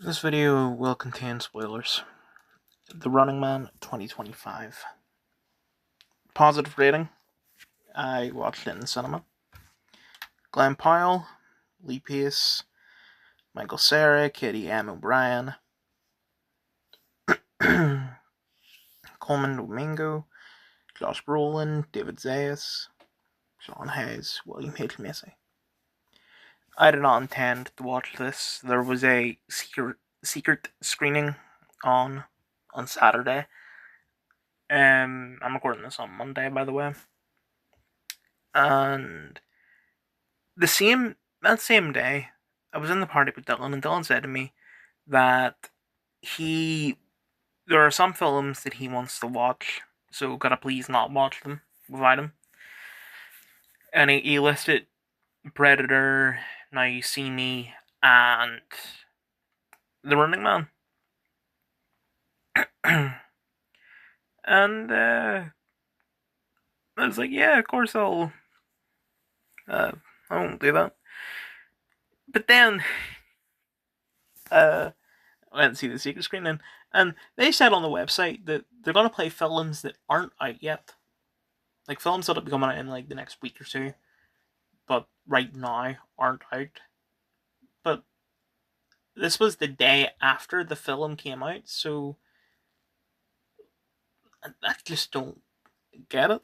This video will contain spoilers. The Running Man 2025. Positive rating. I watched it in the cinema. Glenn Powell, Lee Pace, Michael Cera, Katie M. O'Brien, Coleman Domingo, Josh Brolin, David Zayas, Sean Hayes, William H. Macy. I did not intend to watch this. There was a secret screening on Saturday. I'm recording this on Monday, by the way. And that same day, I was in the party with Dylan, and Dylan said to me that there are some films that he wants to watch, so could I please not watch them without him? And he listed Predator, Now You See Me, and The Running Man. And I was like, yeah, of course I won't do that. But then I went to see the secret screening, and they said on the website that they're going to play films that aren't out yet. Like films that'll be coming out in like the next week or two, but right now aren't out. But this was the day after the film came out, so I just don't get it.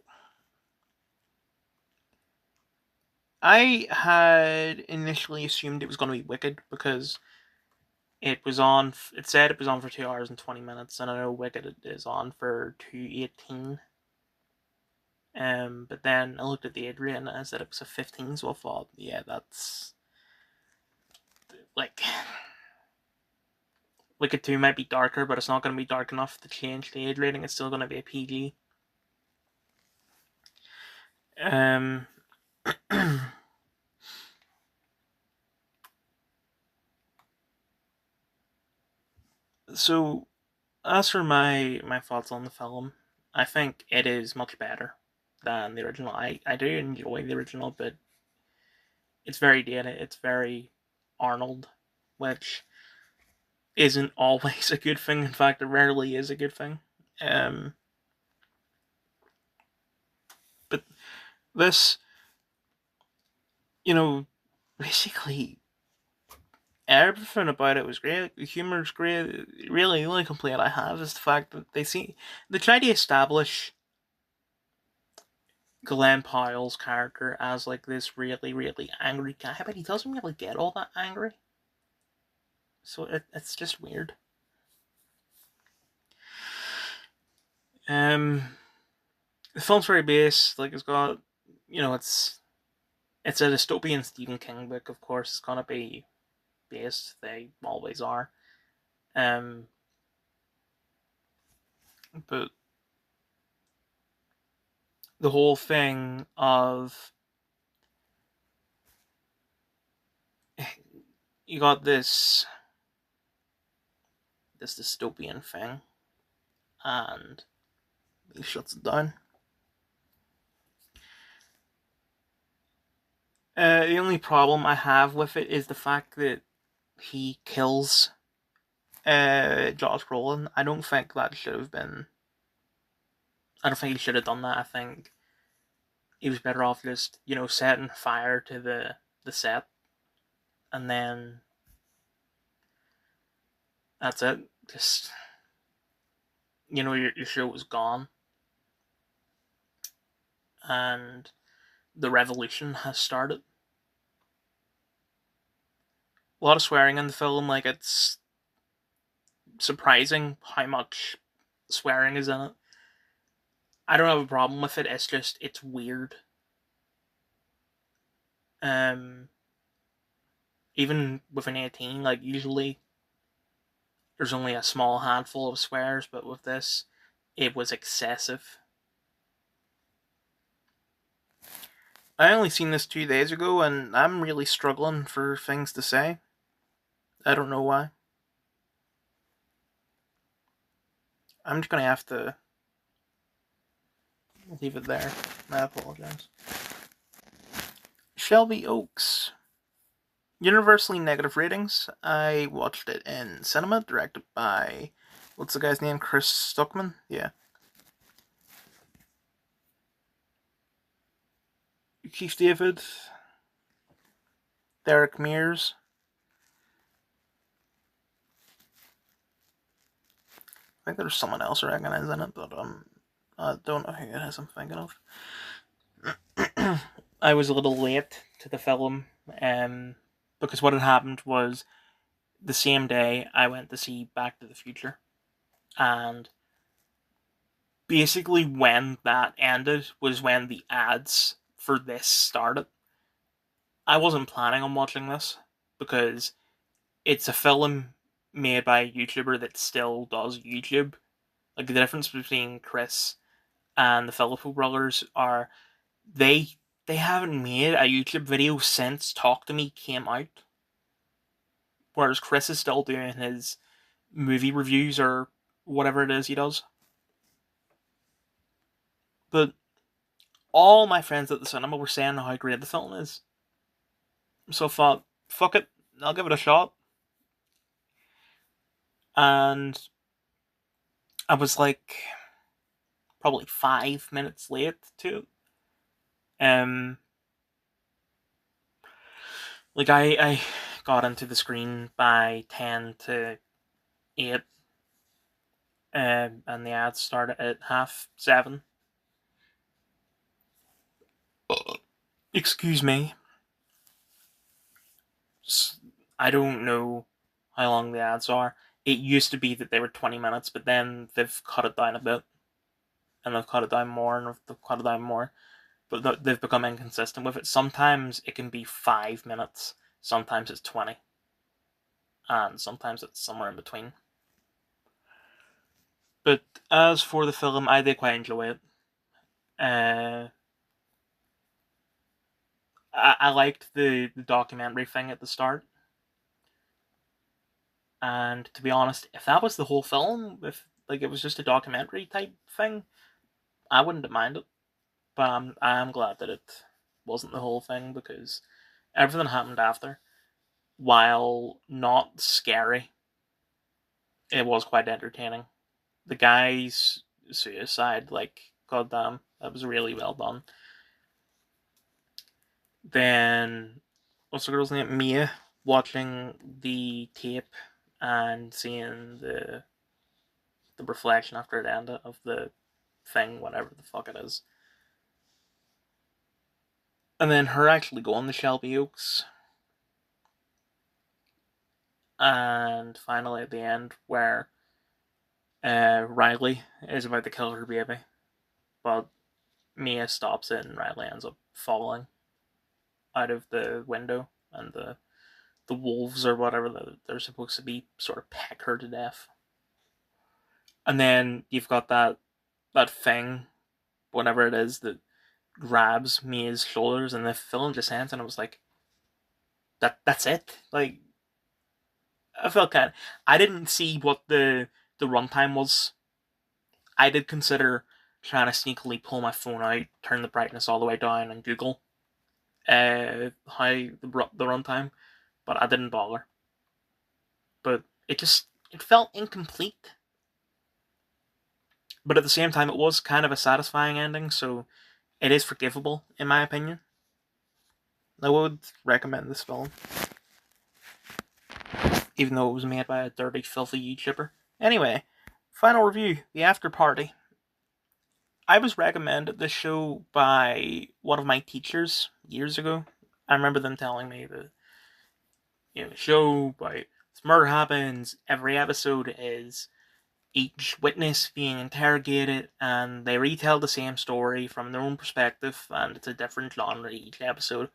I had initially assumed it was going to be Wicked because it said it was on for 2 hours and 20 minutes, and I know Wicked is on for 2:18. But then I looked at the age rate and I said it was a 15, so I thought, yeah, that's like Wicked 2 might be darker, but it's not going to be dark enough to change the age rating. It's still going to be a PG. So, as for my thoughts on the film, I think it is much better than the original. I do enjoy the original, but it's very dated. It's very Arnold, which isn't always a good thing. In fact, it rarely is a good thing. But this, basically everything about it was great. The humor's great. Really, the only complaint I have is the fact that they try to establish Glenn Powell's character as like this really, really angry guy, but he doesn't really get all that angry. So it's just weird. The film's very base. Like it's got, it's a dystopian Stephen King book. Of course, it's gonna be based. They always are. But the whole thing of you got this dystopian thing, and he shuts it down. The only problem I have with it is the fact that he kills Josh Brolin. I don't think that should have been. I don't think he should have done that. I think he was better off just, setting fire to the set, and then that's it. Just, your show was gone, and the revolution has started. A lot of swearing in the film, like it's surprising how much swearing is in it. I don't have a problem with it. It's weird. Even with an 18, like usually there's only a small handful of swears, but with this, it was excessive. I only seen this 2 days ago, and I'm really struggling for things to say. I don't know why. I'm just gonna have to leave it there. I apologize. Shelby Oaks. universally negative ratings. I watched it in cinema, directed by, what's the guy's name? Chris Stuckman? Yeah. Keith David, Derek Mears. I think there's someone else I recognize in it, but I don't know who it is I'm thinking of. I was a little late to the film, because what had happened was the same day I went to see Back to the Future, and basically when that ended was when the ads for this started. I wasn't planning on watching this because it's a film made by a YouTuber that still does YouTube. Like, the difference between Chris and the Filippo brothers are they they haven't made a YouTube video since Talk to Me came out. Whereas Chris is still doing his movie reviews or whatever it is he does. But all my friends at the cinema were saying how great the film is. So I thought, fuck it, I'll give it a shot. And I was like probably 5 minutes late to it. Like I got into the screen by 10 to 8, and the ads started at 7:30. Excuse me. I don't know how long the ads are. It used to be that they were 20 minutes, but then they've cut it down a bit, and they've cut it down more, and they've cut it down more. But they've become inconsistent with it. Sometimes it can be 5 minutes, sometimes it's 20, and sometimes it's somewhere in between. But as for the film, I did quite enjoy it. I liked the documentary thing at the start. And to be honest, if that was the whole film, if like it was just a documentary type thing, I wouldn't have minded. But I'm glad that it wasn't the whole thing, because everything happened after, while not scary, it was quite entertaining. The guy's suicide, like, goddamn, that was really well done. Then, what's the girl's name? Mia, watching the tape and seeing the reflection after it ended of the thing, whatever the fuck it is. And then her actually going to Shelby Oaks. And finally at the end, where Riley is about to kill her baby, but Mia stops it and Riley ends up falling out of the window, and the wolves or whatever that they're supposed to be sort of peck her to death. And then you've got that thing, whatever it is, that grabs Mia's shoulders, and the film just ends, and I was like, that's it. Like, I felt kind of, I didn't see what the runtime was. I did consider trying to sneakily pull my phone out, turn the brightness all the way down, and Google how the runtime, but I didn't bother. But it felt incomplete. But at the same time, it was kind of a satisfying ending, so it is forgivable, in my opinion. I would recommend this film, even though it was made by a dirty, filthy YouTuber. Anyway, final review: The After Party. I was recommended this show by one of my teachers years ago. I remember them telling me that, the show by this murder happens, every episode is each witness being interrogated, and they retell the same story from their own perspective, and it's a different genre each episode.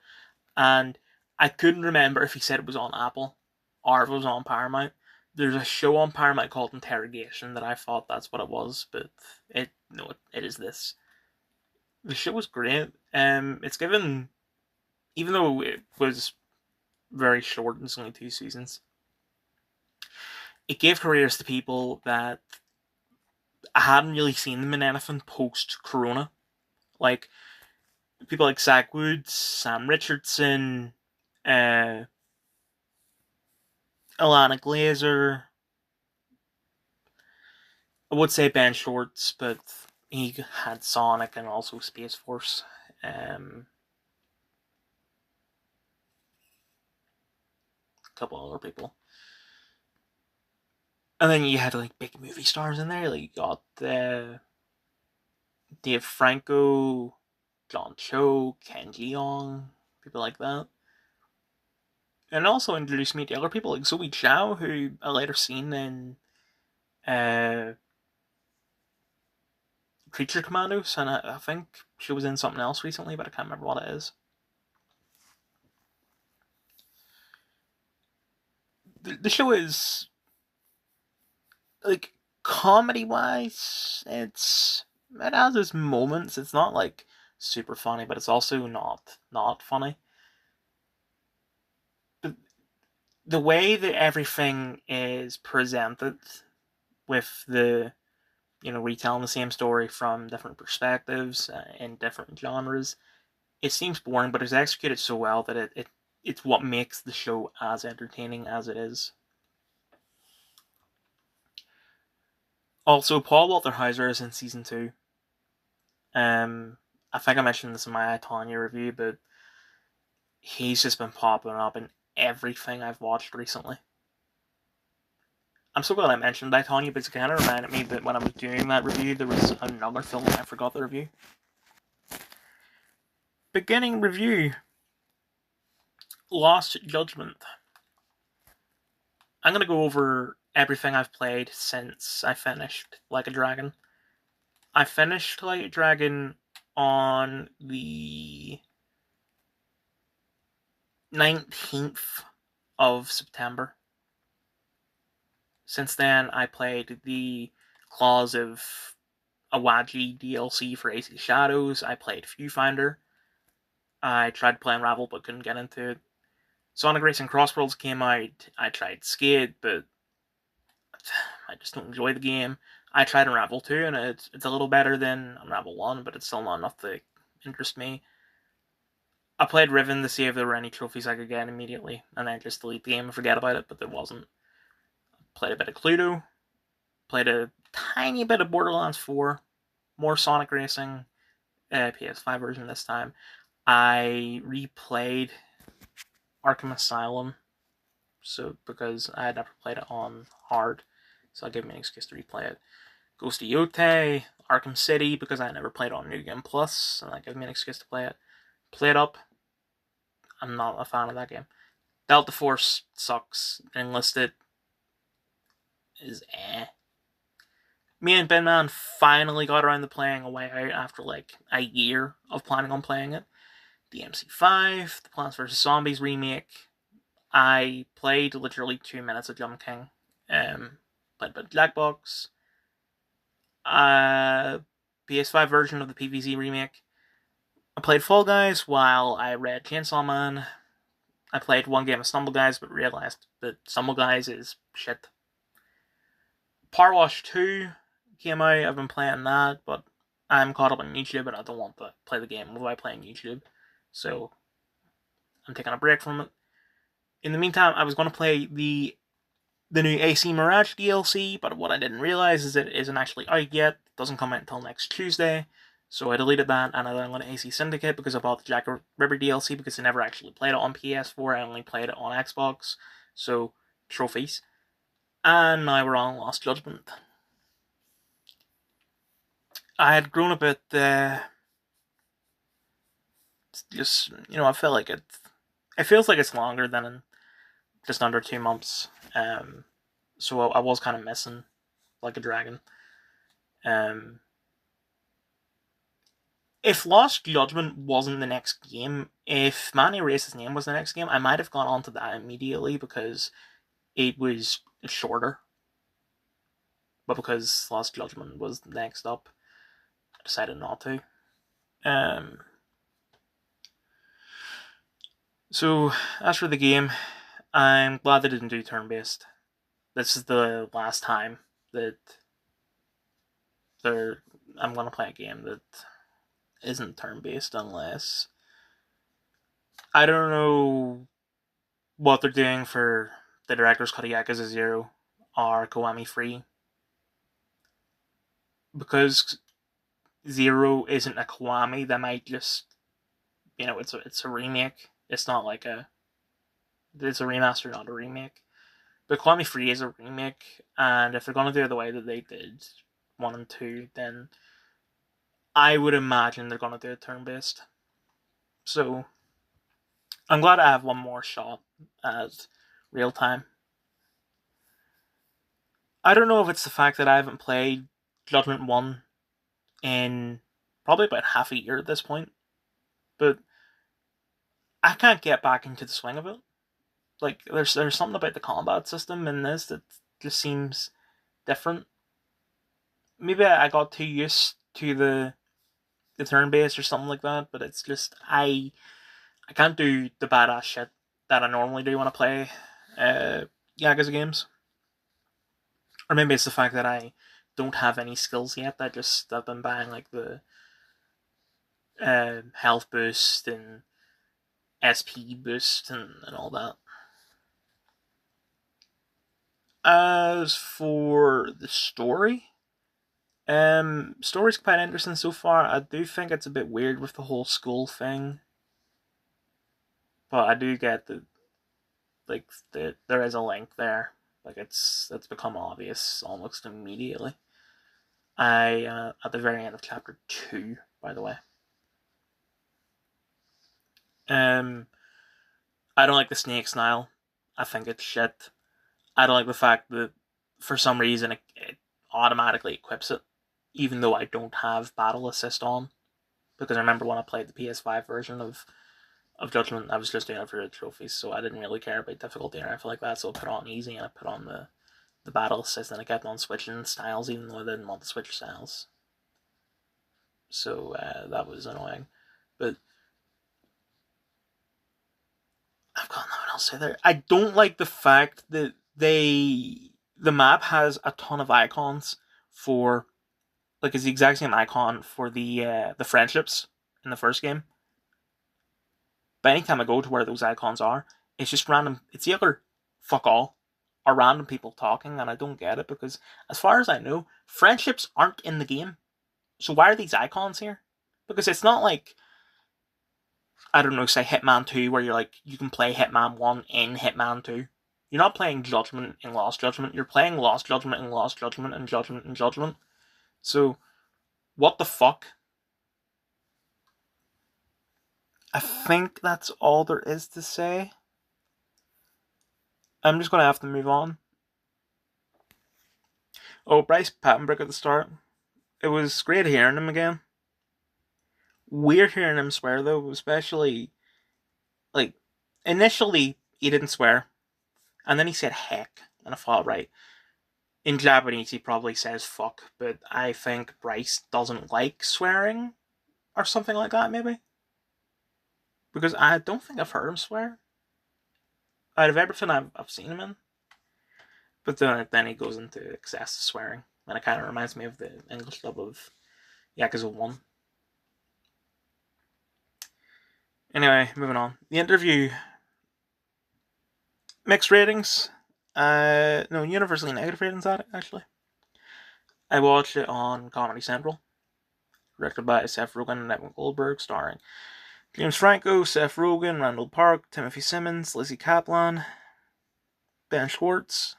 And I couldn't remember if he said it was on Apple or if it was on Paramount. There's a show on Paramount called Interrogation that I thought that's what it was, but it is this. The show was great. It's given, even though it was very short and it's only 2 seasons, it gave careers to people that I hadn't really seen them in anything post Corona. Like, people like Zach Woods, Sam Richardson, Alana Glazer. I would say Ben Schwartz, but he had Sonic and also Space Force. A couple other people. And then you had like big movie stars in there. Like you got Dave Franco, John Cho, Ken Jeong, people like that. And it also introduced me to other people like Zoe Chow, who I later seen in uh, Creature Commandos, and I think she was in something else recently, but I can't remember what it is. The show is like comedy wise, it has its moments. It's not like super funny, but it's also not funny. The way that everything is presented with the retelling the same story from different perspectives in different genres, it seems boring, but it's executed so well that it's what makes the show as entertaining as it is. Also, Paul Walter Hauser is in season 2. I think I mentioned this in my I, Tonya review, but he's just been popping up in everything I've watched recently. I'm so glad I mentioned I, Tonya, because it kind of reminded me that when I was doing that review, there was another film I forgot the review. Beginning review: Lost Judgment. I'm going to go over everything I've played since I finished Like a Dragon. I finished Like a Dragon on the 19th of September. Since then, I played the Claws of Awaji DLC for AC Shadows. I played Viewfinder. I tried playing Ravel but couldn't get into it. Sonic Racing Crossworlds came out. I tried Skid, but I just don't enjoy the game. I tried Unravel 2, and it's a little better than Unravel 1, but it's still not enough to interest me. I played Riven to see if there were any trophies I could get immediately, and then just delete the game and forget about it, but there wasn't. Played a bit of Cluedo. Played a tiny bit of Borderlands 4. More Sonic Racing. PS5 version this time. I replayed Arkham Asylum, so because I had never played it on hard, so that gave me an excuse to replay it. Ghost of Yotei, Arkham City, because I never played on New Game Plus, and that gave me an excuse to play it. Play it up. I'm not a fan of that game. Delta Force sucks. Enlisted is eh. Me and Ben Man finally got around to playing A Way Out after like a year of planning on playing it. The MC5, the Plants vs. Zombies remake. I played literally 2 minutes of Jump King. Played a bit of Jackbox. PS5 version of the PVZ remake. I played Fall Guys while I read Chainsaw Man. I played one game of Stumble Guys, but realized that Stumble Guys is shit. Power Wash 2 came out. I've been playing that, but I'm caught up on YouTube and I don't want to play the game while I play on YouTube. So I'm taking a break from it. In the meantime, I was going to play the new AC Mirage DLC, but what I didn't realize is that it isn't actually out yet. It doesn't come out until next Tuesday. So I deleted that, and I then went to AC Syndicate because I bought the Jack River DLC because I never actually played it on PS4. I only played it on Xbox. So, trophies. And now we're on Lost Judgment. I had grown a bit, just, I feel like it feels like it's longer than just under 2 months. So I was kind of missing Like a Dragon. If Lost Judgment wasn't the next game, if Manny Race's name was the next game, I might have gone on to that immediately because it was shorter. But because Lost Judgment was next up, I decided not to. So, as for the game, I'm glad they didn't do turn-based. This is the last time that I'm going to play a game that isn't turn-based unless... I don't know what they're doing for the director's cut of Yakuza 0 are Kiwami free. Because 0 isn't a Kiwami, they might just, it's a remake. It's not like it's a remaster, not a remake. But Kiwami Free is a remake, and if they're going to do it the way that they did 1 and 2, then I would imagine they're going to do it turn-based. So, I'm glad I have one more shot at real time. I don't know if it's the fact that I haven't played Judgment 1 in probably about half a year at this point, but I can't get back into the swing of it. Like, there's something about the combat system in this that just seems different. Maybe I got too used to the turn based or something like that, but it's just I can't do the badass shit that I normally do when I play Yakuza games. Or maybe it's the fact that I don't have any skills yet. I've been buying like the health boost and SP boost and all that. As for the story, story's quite interesting so far. I do think it's a bit weird with the whole school thing, but I do get that there is a link there. Like it's become obvious almost immediately. I at the very end of chapter 2, by the way. I don't like the snake style. I think it's shit. I don't like the fact that for some reason it automatically equips it, even though I don't have battle assist on. Because I remember when I played the PS5 version of Judgment, I was just doing it for the trophies, so I didn't really care about difficulty or anything like that. So I put on easy and I put on the battle assist, and I kept on switching styles even though I didn't want to switch styles. So that was annoying. But I've got nothing else to say there. I don't like the fact that the map has a ton of icons for, like, it's the exact same icon for the friendships in the first game. But anytime I go to where those icons are, it's just random. It's either fuck all or random people talking, and I don't get it because, as far as I know, friendships aren't in the game. So why are these icons here? Because it's not like, I don't know, say Hitman 2, where you can play Hitman 1 in Hitman 2. You're not playing Judgment in Lost Judgment. You're playing Lost Judgment in Lost Judgment and Judgment in Judgment. So, what the fuck? I think that's all there is to say. I'm just going to have to move on. Oh, Bryce Pattenbrick at the start. It was great hearing him again. Weird hearing him swear, though, especially, like, initially he didn't swear, and then he said heck, and I thought, right. In Japanese, he probably says fuck, but I think Bryce doesn't like swearing, or something like that, maybe? Because I don't think I've heard him swear out of everything I've seen him in. But then he goes into excessive swearing, and it kind of reminds me of the English dub of Yakuza 1. Anyway, moving on. The interview, mixed ratings. No, universally negative ratings at it, actually. I watched it on Comedy Central, directed by Seth Rogen and Evan Goldberg, starring James Franco, Seth Rogen, Randall Park, Timothy Simmons, Lizzie Kaplan, Ben Schwartz,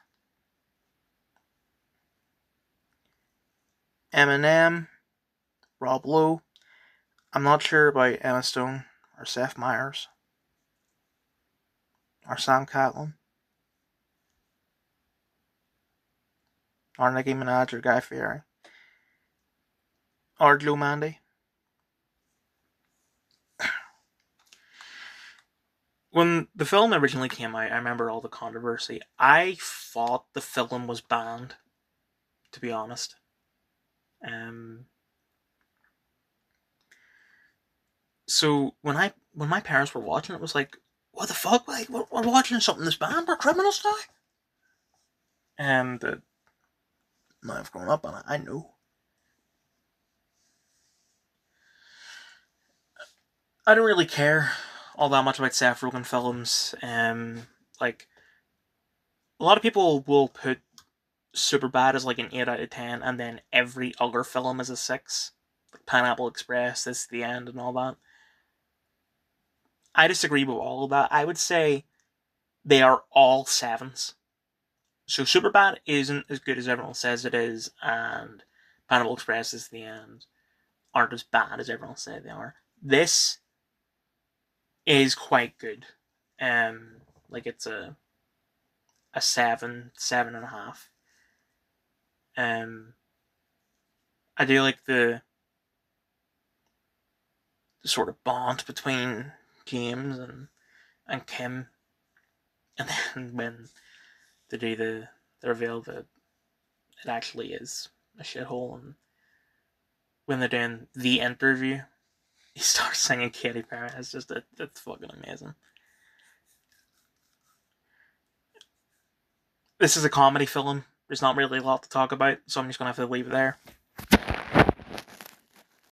Eminem, Rob Lowe. I'm not sure about Emma Stone or Seth Meyers or Sam Catlin or Nicki Minaj or Guy Fieri or Joe Mandy. When the film originally came out, I remember all the controversy. I thought the film was banned, to be honest. So when my parents were watching it was like, what the fuck? Like, we're watching something that's banned? We're criminals now? And I've grown up on it. I know. I don't really care all that much about Seth Rogen films. Like, A lot of people will put Superbad as like an 8 out of 10, and then every other film is a 6. Like Pineapple Express, This is the End, and all that. I disagree with all of that. I would say they are all 7s. So Superbad isn't as good as everyone says it is, and Pineapple Express, Is the End aren't as bad as everyone says they are. This is quite good. Like it's a 7, 7.5. I do like the sort of bond between James and Kim, and then when they do the reveal that it actually is a shithole, and when they're doing the interview, he starts singing Katy Perry. It's fucking amazing. This is a comedy film. There's not really a lot to talk about, so I'm just gonna have to leave it there.